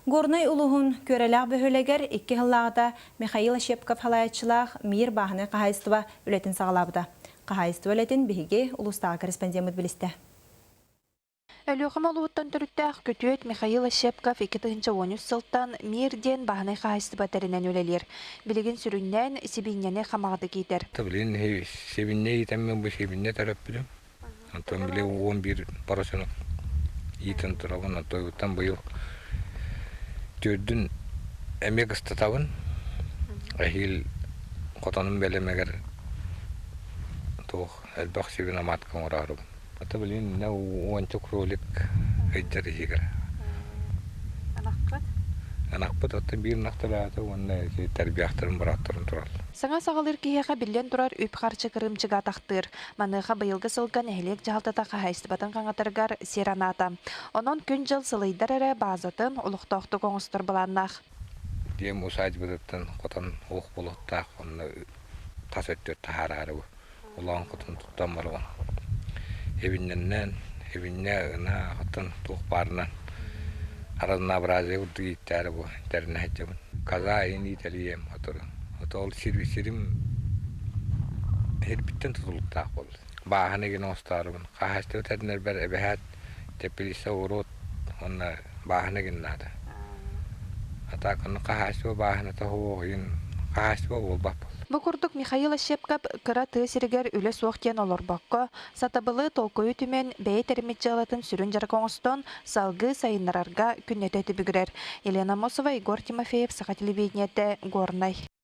Горной улуғын көреләқ бөхөлегер 2 хыллағыда Михаил Шепков халайатчылақ мир бағыны қағайыстыва үлетін сағалабыда. Қағайыстыва үлетін бігі ұлыстағы корреспондент білісті. Өліғім олуыттан түріттәқ көтует Михаил Шепков 2013 сылттан мирден бағыны қағайыстыва тәрінен өлелер. Білеген сүріннен себейнені қамағды кейтер. Білген себейне етеммен бұл себейне тәріп білім. Антон біле 11 парасының етін тұралын. Антон бұйыл Tördün emek ıstatavın, ahil kotanın belemegер toğ elbaq sevin amatkan orarım. Ata bilin ne uançuk rolik hıccar işigar. Anaqbat? Anaqbat ata bir naqtarata uanna terbiyaqtırın bıraktırın tural. Саңа сағалыр кейеға білден тұрар үп қарчы кырымчыға тақтыр. Маныға бұйылғы сылған әлек жағалтата қағайыстыбатын қаңатырғар сераната. Онын күн жыл сылайдар әрі базатын ұлықтақты қоңыстыр бұланнақ. Дем усайд бұдыптын қотан оқ болуқтақ, онына тас өттер тахар әрі бұ. Олағын қотан тұттан баруан. Евинненнен, евинне ұна қотан туқ барынан. Аразына біразы ұрды кейтті әрі бұ, дәріне әйтемін. Каза ені итәлием отырын. Otol sirvisirim her bitten tutuluktaq boldu. Bahane gene ostarım. Qahaste ötediner ber ebehat tepilise urut onna bahane gene nada. Ata kan qahaste bahane ta hoyin qahaste bol bap. Бу курдук Михаил Шепков кыра тысырыгер үле суохтен олор бакка, сатабылы толкою түмен бәй термитчалатын сүрін жаркоңыстон салгы сайынарарга күннете түбігірер. Елена Мосова, Егор Тимофеев, Саха телевидениеті, Горнай.